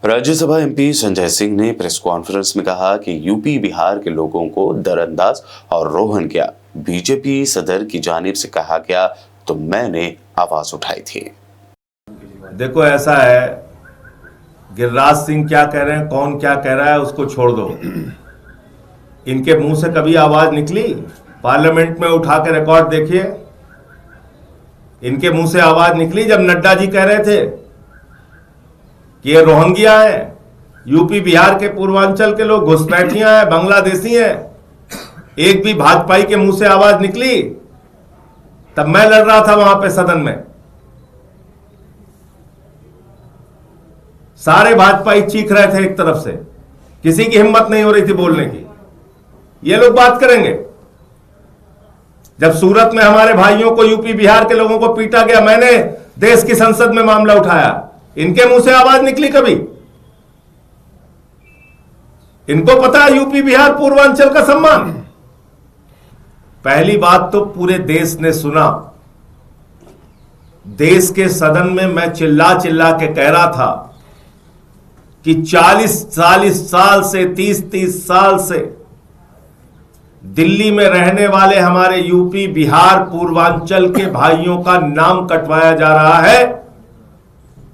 Rajya Sabha MP Sanjay Singh ने press conference में कहा कि यूपी बिहार के लोगों को दरअंदाज और रोहन किया। बीजेपी सदर की जानिब से कहा गया तो मैंने आवाज उठाई थी। देखो ऐसा है, गिरिराज सिंह क्या कह रहे हैं, कौन क्या कह रहा है उसको छोड़ दो। इनके मुंह से कभी आवाज निकली? पार्लियामेंट में उठा के रिकॉर्ड देखिए, इनके मुंह से आवाज निकली जब नड्डा जी कह रहे थे कि ये रोहंगिया है, यूपी बिहार के पूर्वांचल के लोग घुसपैठियां हैं, बांग्लादेशी हैं। एक भी भाजपाई के मुंह से आवाज निकली? तब मैं लड़ रहा था वहां पे सदन में, सारे भाजपाई चीख रहे थे एक तरफ से, किसी की हिम्मत नहीं हो रही थी बोलने की। ये लोग बात करेंगे? जब सूरत में हमारे भाइयों को, यूपी बिहार के लोगों को पीटा गया, मैंने देश की संसद में मामला उठाया, इनके मुंह से आवाज निकली कभी? इनको पता है यूपी बिहार पूर्वांचल का सम्मान। पहली बात तो पूरे देश ने सुना, देश के सदन में मैं चिल्ला चिल्ला के कह रहा था कि 40-40 साल से, 30-30 साल से दिल्ली में रहने वाले हमारे यूपी बिहार पूर्वांचल के भाइयों का नाम कटवाया जा रहा है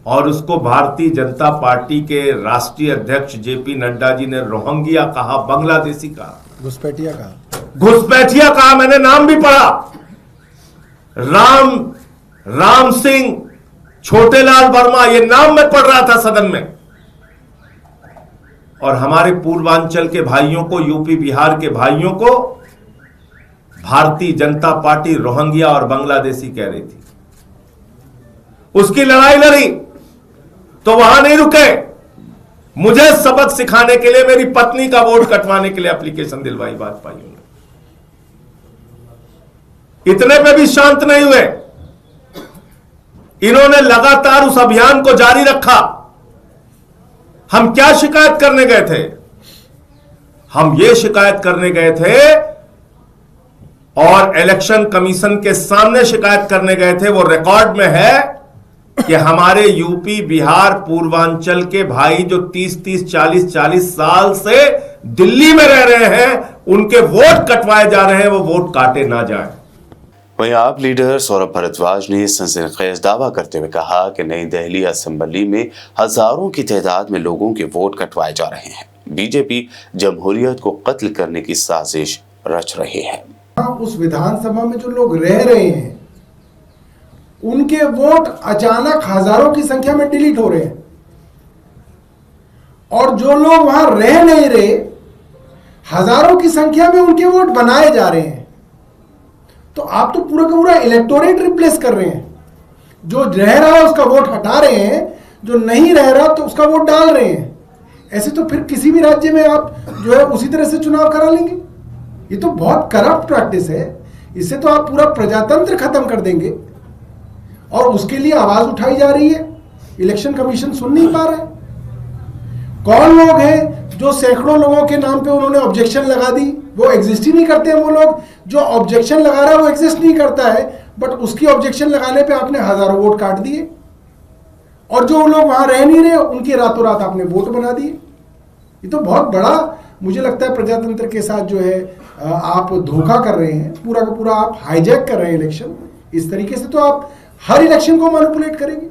और उसको भारतीय जनता पार्टी के राष्ट्रीय अध्यक्ष जेपी नड्डा जी ने रोहंगिया कहा, बांग्लादेशी कहा, घुसपैठिया कहा। मैंने नाम भी पढ़ा, राम सिंह, छोटेलाल वर्मा, ये नाम मैं पढ़ रहा था सदन में। और हमारे पूर्वांचल के भाइयों को, यूपी बिहार के भाइयों को भारतीय जनता पार्टी रोहंगिया और बांग्लादेशी कह रही थी। उसकी लड़ाई लड़ी तो वहां नहीं रुके, मुझे सबक सिखाने के लिए, मेरी पत्नी का वोट कटवाने के लिए एप्लीकेशन दिलवाई भाजपाइयों ने। इतने पे भी शांत नहीं हुए, इन्होंने लगातार उस अभियान को जारी रखा। हम क्या शिकायत करने गए थे? हम ये शिकायत करने गए थे और इलेक्शन कमीशन के सामने शिकायत करने गए थे, वो रिकॉर्ड में है कि हमारे यूपी बिहार पूर्वांचल के भाई जो 30-30, 40-40 साल से दिल्ली में रह रहे हैं, उनके वोट कटवाए जा रहे हैं, वो वोट काटे ना जाए। वहीं आप लीडर सौरभ भारद्वाज ने सनसनीखेज दावा करते हुए कहा कि नई दिल्ली असेंबली में हजारों की तादाद में लोगों के वोट कटवाए जा रहे हैं। बीजेपी जमहूरियत को कत्ल करने की साजिश रच रही है। उस विधानसभा में जो लोग रह रहे हैं उनके वोट अचानक हजारों की संख्या में डिलीट हो रहे हैं, और जो लोग वहां रह नहीं रहे, हजारों की संख्या में उनके वोट बनाए जा रहे हैं। तो आप तो पूरा का पूरा इलेक्टोरेट रिप्लेस कर रहे हैं। जो रह रहा है उसका वोट हटा रहे हैं, जो नहीं रह रहा तो उसका वोट डाल रहे हैं। ऐसे तो फिर किसी भी राज्य में आप जो है उसी तरह से चुनाव करा लेंगे। ये तो बहुत करप्ट प्रैक्टिस है। इससे तो आप पूरा प्रजातंत्र खत्म कर देंगे, और उसके लिए आवाज उठाई जा रही है। इलेक्शन कमीशन सुन नहीं पा रहा है। कौन लोग हैं जो सैकड़ों लोगों के नाम पे उन्होंने ऑब्जेक्शन लगा दी? वो एग्जिस्ट ही नहीं करते हैं। वो लोग जो ऑब्जेक्शन लगा रहा है वो एग्जिस्ट नहीं करता है, बट उसकी ऑब्जेक्शन लगाने पे आपने हजारों वोट काट दिए, और जो लोग वहां रह नहीं रहे उनके रातों रात आपने वोट बना दिए। ये तो बहुत बड़ा, मुझे लगता है प्रजातंत्र के साथ जो है आप धोखा कर रहे हैं। पूरा का पूरा आप हाईजैक कर रहे हैं इलेक्शन। इस तरीके से तो आप हर इलेक्शन को मैनिपुलेट करेंगे।